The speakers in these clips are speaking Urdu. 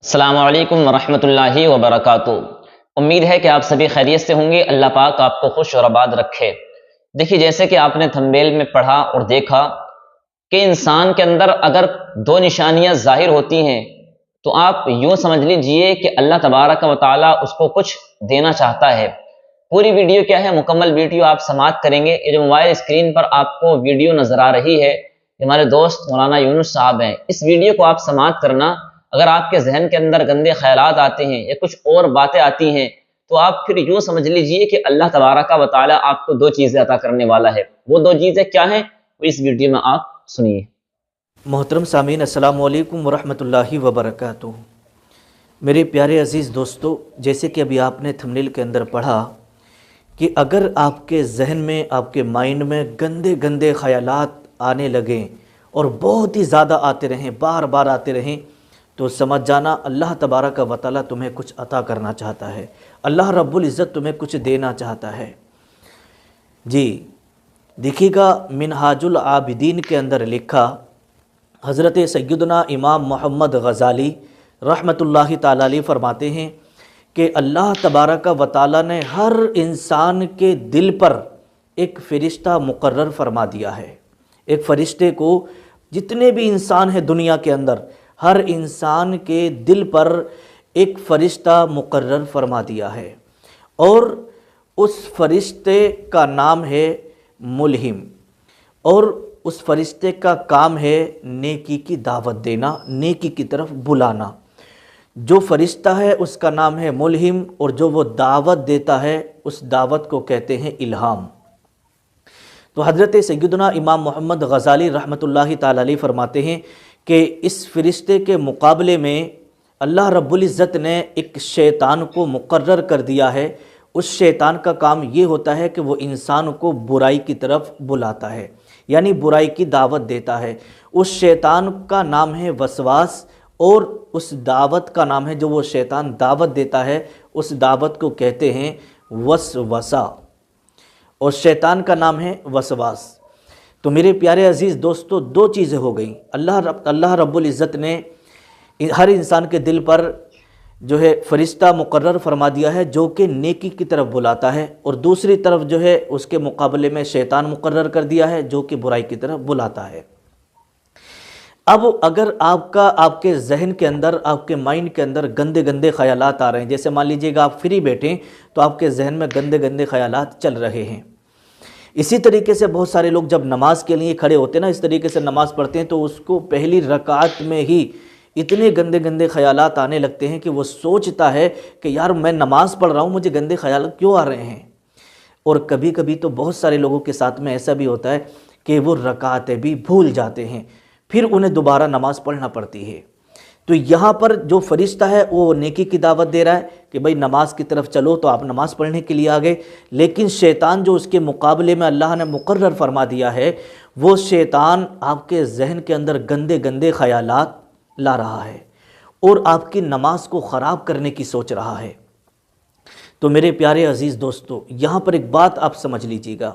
السلام علیکم ورحمۃ اللہ وبرکاتہ۔ امید ہے کہ آپ سبھی خیریت سے ہوں گے۔ اللہ پاک آپ کو خوش اور آباد رکھے۔ دیکھیے، جیسے کہ آپ نے تھمبیل میں پڑھا اور دیکھا کہ انسان کے اندر اگر دو نشانیاں ظاہر ہوتی ہیں تو آپ یوں سمجھ لیجئے کہ اللہ تبارک و تعالیٰ اس کو کچھ دینا چاہتا ہے۔ پوری ویڈیو کیا ہے، مکمل ویڈیو آپ سماعت کریں گے۔ یہ جو موبائل اسکرین پر آپ کو ویڈیو نظر آ رہی ہے، یہ ہمارے دوست مولانا یونس صاحب ہیں۔ اس ویڈیو کو آپ سماعت کرنا۔ اگر آپ کے ذہن کے اندر گندے خیالات آتے ہیں یا کچھ اور باتیں آتی ہیں تو آپ پھر یوں سمجھ لیجئے کہ اللہ تبارک و تعالیٰ آپ کو دو چیزیں عطا کرنے والا ہے۔ وہ دو چیزیں کیا ہیں، وہ اس ویڈیو میں آپ سنیے۔ محترم سامعین، السلام علیکم ورحمۃ اللہ وبرکاتہ۔ میرے پیارے عزیز دوستو، جیسے کہ ابھی آپ نے تھمبنیل کے اندر پڑھا کہ اگر آپ کے ذہن میں، آپ کے مائنڈ میں گندے گندے خیالات آنے لگیں اور بہت ہی زیادہ آتے رہیں، بار بار آتے رہیں، تو سمجھ جانا اللہ تبارک و تعالیٰ تمہیں کچھ عطا کرنا چاہتا ہے۔ اللہ رب العزت تمہیں کچھ دینا چاہتا ہے۔ جی دیکھیے گا، منہاج العابدین کے اندر لکھا، حضرت سیدنا امام محمد غزالی رحمۃ اللہ تعالیٰ علیہ فرماتے ہیں کہ اللہ تبارک و تعالیٰ نے ہر انسان کے دل پر ایک فرشتہ مقرر فرما دیا ہے۔ ایک فرشتے کو، جتنے بھی انسان ہیں دنیا کے اندر، ہر انسان کے دل پر ایک فرشتہ مقرر فرما دیا ہے، اور اس فرشتے کا نام ہے ملہم، اور اس فرشتے کا کام ہے نیکی کی دعوت دینا، نیکی کی طرف بلانا۔ جو فرشتہ ہے اس کا نام ہے ملہم، اور جو وہ دعوت دیتا ہے اس دعوت کو کہتے ہیں الہام۔ تو حضرت سیدنا امام محمد غزالی رحمۃ اللہ تعالیٰ علیہ فرماتے ہیں کہ اس فرشتے کے مقابلے میں اللہ رب العزت نے ایک شیطان کو مقرر کر دیا ہے۔ اس شیطان کا کام یہ ہوتا ہے کہ وہ انسان کو برائی کی طرف بلاتا ہے، یعنی برائی کی دعوت دیتا ہے۔ اس شیطان کا نام ہے وسواس، اور اس دعوت کا نام ہے، جو وہ شیطان دعوت دیتا ہے اس دعوت کو کہتے ہیں وسوسہ، اور شیطان کا نام ہے وسواس۔ تو میرے پیارے عزیز دوستو، دو چیزیں ہو گئیں۔ اللہ رب العزت نے ہر انسان کے دل پر جو ہے فرشتہ مقرر فرما دیا ہے جو کہ نیکی کی طرف بلاتا ہے، اور دوسری طرف جو ہے اس کے مقابلے میں شیطان مقرر کر دیا ہے جو کہ برائی کی طرف بلاتا ہے۔ اب اگر آپ کے ذہن کے اندر، آپ کے مائنڈ کے اندر گندے گندے خیالات آ رہے ہیں، جیسے مان لیجئے گا آپ فری بیٹھیں تو آپ کے ذہن میں گندے گندے خیالات چل رہے ہیں۔ اسی طریقے سے بہت سارے لوگ جب نماز کے لیے کھڑے ہوتے ہیں نا، اس طریقے سے نماز پڑھتے ہیں، تو اس کو پہلی رکعت میں ہی اتنے گندے گندے خیالات آنے لگتے ہیں کہ وہ سوچتا ہے کہ یار میں نماز پڑھ رہا ہوں، مجھے گندے خیالات کیوں آ رہے ہیں۔ اور کبھی کبھی تو بہت سارے لوگوں کے ساتھ میں ایسا بھی ہوتا ہے کہ وہ رکعتیں بھی بھول جاتے ہیں، پھر انہیں دوبارہ نماز پڑھنا پڑتی ہے۔ تو یہاں پر جو فرشتہ ہے وہ نیکی کی دعوت دے رہا ہے کہ بھئی نماز کی طرف چلو، تو آپ نماز پڑھنے کے لیے آ گئے، لیکن شیطان جو اس کے مقابلے میں اللہ نے مقرر فرما دیا ہے، وہ شیطان آپ کے ذہن کے اندر گندے گندے خیالات لا رہا ہے اور آپ کی نماز کو خراب کرنے کی سوچ رہا ہے۔ تو میرے پیارے عزیز دوستو، یہاں پر ایک بات آپ سمجھ لیجیے گا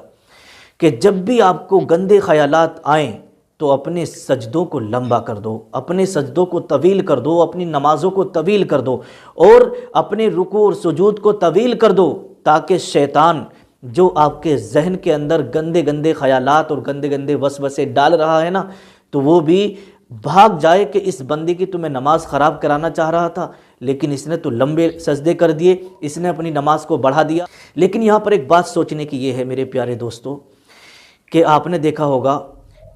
کہ جب بھی آپ کو گندے خیالات آئیں تو اپنے سجدوں کو لمبا کر دو، اپنے سجدوں کو طویل کر دو، اپنی نمازوں کو طویل کر دو، اور اپنے رکوع اور سجود کو طویل کر دو، تاکہ شیطان جو آپ کے ذہن کے اندر گندے گندے خیالات اور گندے گندے وسوسے ڈال رہا ہے نا، تو وہ بھی بھاگ جائے کہ اس بندے کی تو میں نماز خراب کرانا چاہ رہا تھا، لیکن اس نے تو لمبے سجدے کر دیے، اس نے اپنی نماز کو بڑھا دیا۔ لیکن یہاں پر ایک بات سوچنے کی یہ ہے میرے پیارے دوستو، کہ آپ نے دیکھا ہوگا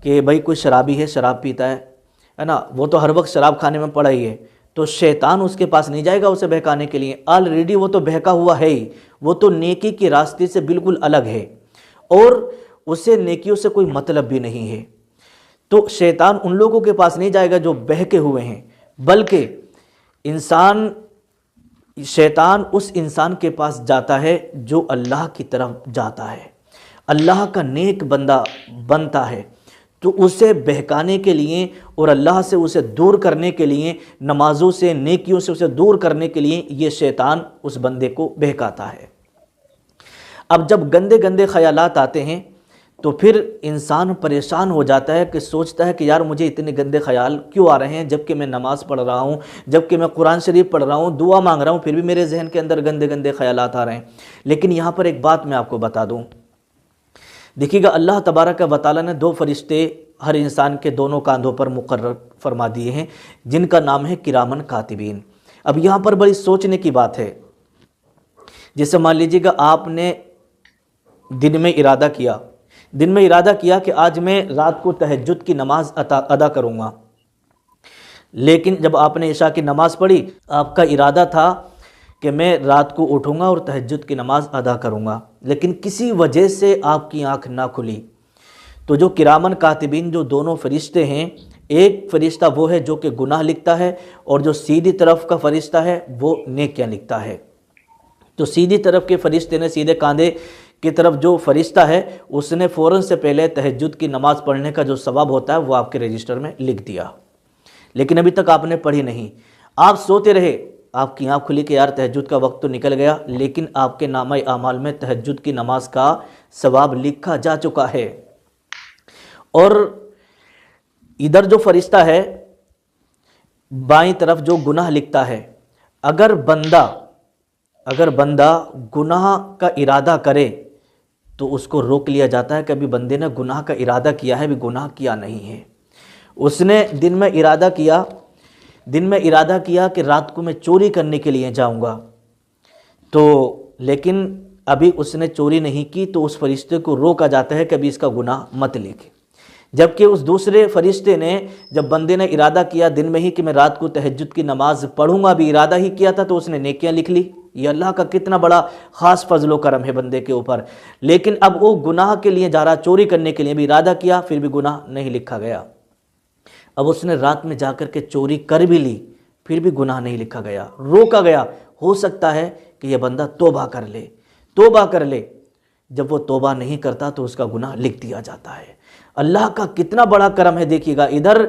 کہ بھائی کوئی شرابی ہے، شراب پیتا ہے نا، وہ تو ہر وقت شراب کھانے میں پڑا ہی ہے، تو شیطان اس کے پاس نہیں جائے گا اسے بہکانے کے لیے، آلریڈی وہ تو بہکا ہوا ہے ہی، وہ تو نیکی کی راستے سے بالکل الگ ہے، اور اسے نیکیوں سے کوئی مطلب بھی نہیں ہے۔ تو شیطان ان لوگوں کے پاس نہیں جائے گا جو بہکے ہوئے ہیں، بلکہ شیطان اس انسان کے پاس جاتا ہے جو اللہ کی طرف جاتا ہے، اللہ کا نیک بندہ بنتا ہے، تو اسے بہکانے کے لیے اور اللہ سے اسے دور کرنے کے لیے، نمازوں سے، نیکیوں سے اسے دور کرنے کے لیے یہ شیطان اس بندے کو بہکاتا ہے۔ اب جب گندے گندے خیالات آتے ہیں تو پھر انسان پریشان ہو جاتا ہے کہ سوچتا ہے کہ یار مجھے اتنے گندے خیال کیوں آ رہے ہیں، جب کہ میں نماز پڑھ رہا ہوں، جب کہ میں قرآن شریف پڑھ رہا ہوں، دعا مانگ رہا ہوں، پھر بھی میرے ذہن کے اندر گندے گندے خیالات آ رہے ہیں۔ لیکن یہاں پر ایک بات میں آپ کو بتا دوں، دیکھیے گا اللہ تبارک و تعالیٰ نے 2 فرشتے ہر انسان کے دونوں کاندھوں پر مقرر فرما دیے ہیں، جن کا نام ہے کرامن کاتبین۔ اب یہاں پر بڑی سوچنے کی بات ہے، جیسے مان لیجیے گا آپ نے دن میں ارادہ کیا کہ آج میں رات کو تہجد کی نماز ادا کروں گا، لیکن جب آپ نے عشاء کی نماز پڑھی آپ کا ارادہ تھا کہ میں رات کو اٹھوں گا اور تہجد کی نماز ادا کروں گا، لیکن کسی وجہ سے آپ کی آنکھ نہ کھلی، تو جو کرامن کاتبین جو دونوں فرشتے ہیں، ایک فرشتہ وہ ہے جو کہ گناہ لکھتا ہے، اور جو سیدھی طرف کا فرشتہ ہے وہ نیکیاں لکھتا ہے۔ تو سیدھی طرف کے فرشتے نے، سیدھے کاندھے کی طرف جو فرشتہ ہے، اس نے فوراً سے پہلے تہجد کی نماز پڑھنے کا جو ثواب ہوتا ہے وہ آپ کے رجسٹر میں لکھ دیا، لیکن ابھی تک آپ نے پڑھی نہیں، آپ سوتے رہے، آپ کی آنکھ کھلی کہ یار تہجد کا وقت تو نکل گیا، لیکن آپ کے نامہ اعمال میں تہجد کی نماز کا ثواب لکھا جا چکا ہے۔ اور ادھر جو فرشتہ ہے بائیں طرف جو گناہ لکھتا ہے، اگر بندہ گناہ کا ارادہ کرے تو اس کو روک لیا جاتا ہے کہ ابھی بندے نے گناہ کا ارادہ کیا ہے، ابھی گناہ کیا نہیں ہے۔ اس نے دن میں ارادہ کیا کہ رات کو میں چوری کرنے کے لیے جاؤں گا، لیکن ابھی اس نے چوری نہیں کی، تو اس فرشتے کو روکا جاتا ہے کہ ابھی اس کا گناہ مت لکھ۔ جبکہ اس دوسرے فرشتے نے، جب بندے نے ارادہ کیا دن میں ہی کہ میں رات کو تہجد کی نماز پڑھوں گا، ابھی ارادہ ہی کیا تھا، تو اس نے نیکیاں لکھ لی۔ یہ اللہ کا کتنا بڑا خاص فضل و کرم ہے بندے کے اوپر۔ لیکن اب وہ گناہ کے لیے جا رہا، چوری کرنے کے لیے بھی ارادہ کیا، پھر بھی گناہ نہیں لکھا گیا۔ اب اس نے رات میں جا کر کے چوری کر بھی لی، پھر بھی گناہ نہیں لکھا گیا، روکا گیا۔ ہو سکتا ہے کہ یہ بندہ توبہ کر لے، جب وہ توبہ نہیں کرتا تو اس کا گناہ لکھ دیا جاتا ہے۔ اللہ کا کتنا بڑا کرم ہے، دیکھیے گا ادھر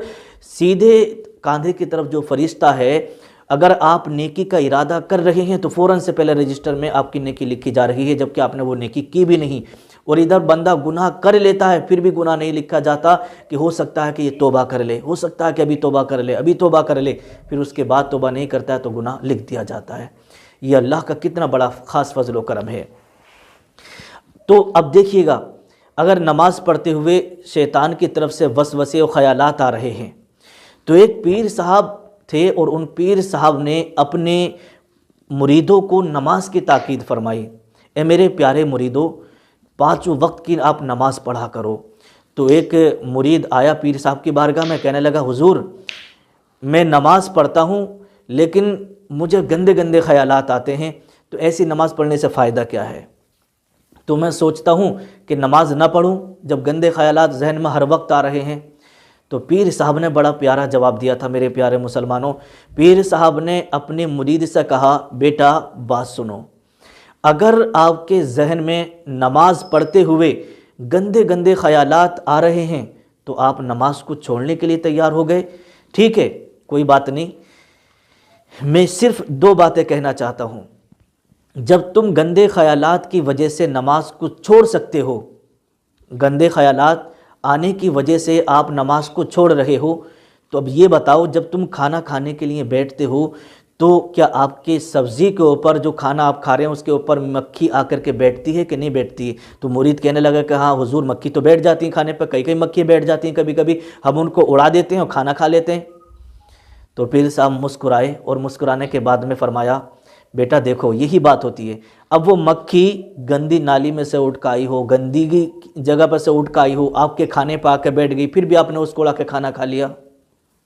سیدھے کاندھے کی طرف جو فرشتہ ہے، اگر آپ نیکی کا ارادہ کر رہے ہیں تو فوراً سے پہلے رجسٹر میں آپ کی نیکی لکھی جا رہی ہے، جبکہ آپ نے وہ نیکی کی بھی نہیں۔ اور ادھر بندہ گناہ کر لیتا ہے، پھر بھی گناہ نہیں لکھا جاتا، کہ ہو سکتا ہے کہ یہ توبہ کر لے، ہو سکتا ہے کہ ابھی توبہ کر لے، پھر اس کے بعد توبہ نہیں کرتا ہے تو گناہ لکھ دیا جاتا ہے۔ یہ اللہ کا کتنا بڑا خاص فضل و کرم ہے۔ تو اب دیکھیے گا، اگر نماز پڑھتے ہوئے شیطان کی طرف سے وسوسے و خیالات آ رہے ہیں، تو ایک پیر صاحب تھے، اور ان پیر صاحب نے اپنے مریدوں کو نماز کی تاکید فرمائی، اے میرے پیارے مریدوں، 5 وقت کی آپ نماز پڑھا کرو۔ تو ایک مرید آیا پیر صاحب کی بارگاہ میں، کہنے لگا حضور میں نماز پڑھتا ہوں لیکن مجھے گندے گندے خیالات آتے ہیں، تو ایسی نماز پڑھنے سے فائدہ کیا ہے؟ تو میں سوچتا ہوں کہ نماز نہ پڑھوں جب گندے خیالات ذہن میں ہر وقت آ رہے ہیں۔ تو پیر صاحب نے بڑا پیارا جواب دیا تھا میرے پیارے مسلمانوں۔ پیر صاحب نے اپنے مرید سے کہا، بیٹا بات سنو، اگر آپ کے ذہن میں نماز پڑھتے ہوئے گندے گندے خیالات آ رہے ہیں تو آپ نماز کو چھوڑنے کے لیے تیار ہو گئے، ٹھیک ہے، کوئی بات نہیں، میں صرف 2 باتیں کہنا چاہتا ہوں۔ جب تم گندے خیالات کی وجہ سے نماز کو چھوڑ سکتے ہو، گندے خیالات آنے کی وجہ سے آپ نماز کو چھوڑ رہے ہو، تو اب یہ بتاؤ، جب تم کھانا کھانے کے لیے بیٹھتے ہو تو کیا آپ کے سبزی کے اوپر، جو کھانا آپ کھا رہے ہیں اس کے اوپر مکھی آ کر کے بیٹھتی ہے کہ نہیں بیٹھتی ہے؟ تو مرید کہنے لگا کہ ہاں حضور، مکھی تو بیٹھ جاتی ہیں کھانے پر، کئی مکھی بیٹھ جاتی ہیں، کبھی کبھی ہم ان کو اڑا دیتے ہیں اور کھانا کھا لیتے ہیں۔ تو پیر صاحب مسکرائے، اور مسکرانے کے بعد میں فرمایا، بیٹا دیکھو یہی بات ہوتی ہے، اب وہ مکھی گندی نالی میں سے اٹھ کے آئی ہو، گندگی جگہ پر سے اٹھ کے آئی ہو، آپ کے کھانے پہ آ کے بیٹھ گئی، پھر بھی آپ نے اس کو اڑا کے کھانا کھا لیا،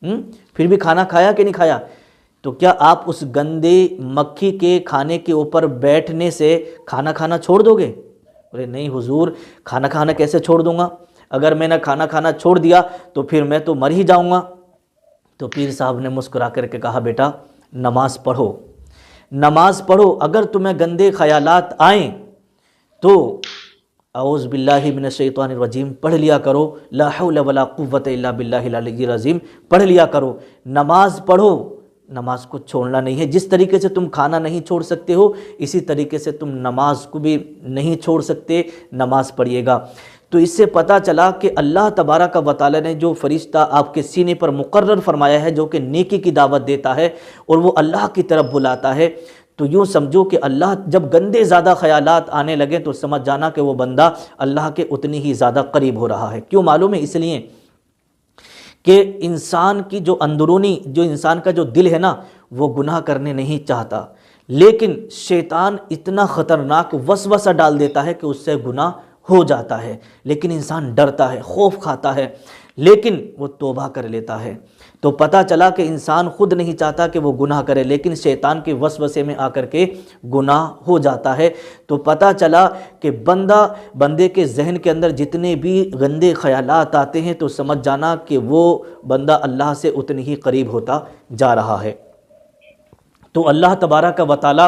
پھر بھی کھانا کھایا کہ نہیں کھایا؟ تو کیا آپ اس گندے مکھی کے کھانے کے اوپر بیٹھنے سے کھانا کھانا چھوڑ دو گے؟ بولے نہیں حضور، کھانا کھانا کیسے چھوڑ دوں گا؟ اگر میں نے کھانا کھانا چھوڑ دیا تو پھر میں تو مر ہی جاؤں گا۔ تو پیر صاحب نے مسکرا کر کے کہا، بیٹا نماز پڑھو، اگر تمہیں گندے خیالات آئیں تو اعوذ باللہ من الشیطان الرجیم پڑھ لیا کرو، لا حول ولا قوت الا باللہ العلی العظیم پڑھ لیا کرو، نماز پڑھو، نماز کو چھوڑنا نہیں ہے۔ جس طریقے سے تم کھانا نہیں چھوڑ سکتے ہو، اسی طریقے سے تم نماز کو بھی نہیں چھوڑ سکتے، نماز پڑھیے گا۔ تو اس سے پتہ چلا کہ اللہ تبارک و تعالی نے جو فرشتہ آپ کے سینے پر مقرر فرمایا ہے، جو کہ نیکی کی دعوت دیتا ہے اور وہ اللہ کی طرف بلاتا ہے، تو یوں سمجھو کہ اللہ جب گندے زیادہ خیالات آنے لگے تو سمجھ جانا کہ وہ بندہ اللہ کے اتنی ہی زیادہ قریب ہو رہا ہے۔ کیوں معلوم ہے؟ اس لیے کہ انسان کی جو اندرونی، جو انسان کا جو دل ہے نا، وہ گناہ کرنے نہیں چاہتا، لیکن شیطان اتنا خطرناک وسوسہ ڈال دیتا ہے کہ اس سے گناہ ہو جاتا ہے، لیکن انسان ڈرتا ہے، خوف کھاتا ہے، لیکن وہ توبہ کر لیتا ہے۔ تو پتہ چلا کہ انسان خود نہیں چاہتا کہ وہ گناہ کرے، لیکن شیطان کے وسوسے میں آ کر کے گناہ ہو جاتا ہے۔ تو پتہ چلا کہ بندے کے ذہن کے اندر جتنے بھی گندے خیالات آتے ہیں تو سمجھ جانا کہ وہ بندہ اللہ سے اتنی ہی قریب ہوتا جا رہا ہے۔ تو اللہ تبارک و تعالی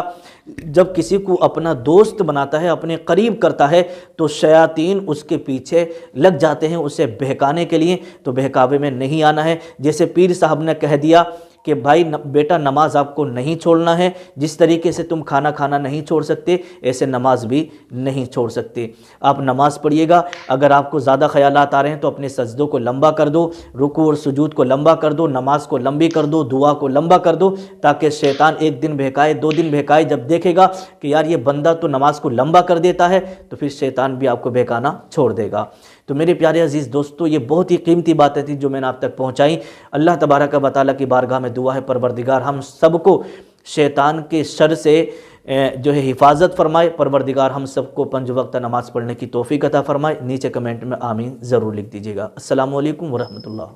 جب کسی کو اپنا دوست بناتا ہے، اپنے قریب کرتا ہے، تو شیاطین اس کے پیچھے لگ جاتے ہیں اسے بہکانے کے لیے۔ تو بہکاوے میں نہیں آنا ہے۔ جیسے پیر صاحب نے کہہ دیا کہ بھائی بیٹا نماز آپ کو نہیں چھوڑنا ہے، جس طریقے سے تم کھانا نہیں چھوڑ سکتے، ایسے نماز بھی نہیں چھوڑ سکتے۔ آپ نماز پڑھیے گا، اگر آپ کو زیادہ خیالات آ رہے ہیں تو اپنے سجدوں کو لمبا کر دو، رکوع اور سجود کو لمبا کر دو، نماز کو لمبی کر دو، دعا کو لمبا کر دو، تاکہ شیطان ایک دن بہکائے، 2 دن بہکائے، جب دیکھے گا کہ یار یہ بندہ تو نماز کو لمبا کر دیتا ہے، تو پھر شیطان بھی آپ کو بہکانا چھوڑ دے گا۔ تو میرے پیارے عزیز دوستو، یہ بہت ہی قیمتی باتیں تھیں جو میں نے آپ تک پہنچائی۔ اللہ تبارک و تعالیٰ کی بارگاہ میں دعا ہے پروردگار ہم سب کو شیطان کے شر سے جو ہے حفاظت فرمائے۔ پروردگار ہم سب کو 5 وقت نماز پڑھنے کی توفیق عطا فرمائے۔ نیچے کمنٹ میں آمین ضرور لکھ دیجیے گا۔ السلام علیکم ورحمۃ اللہ۔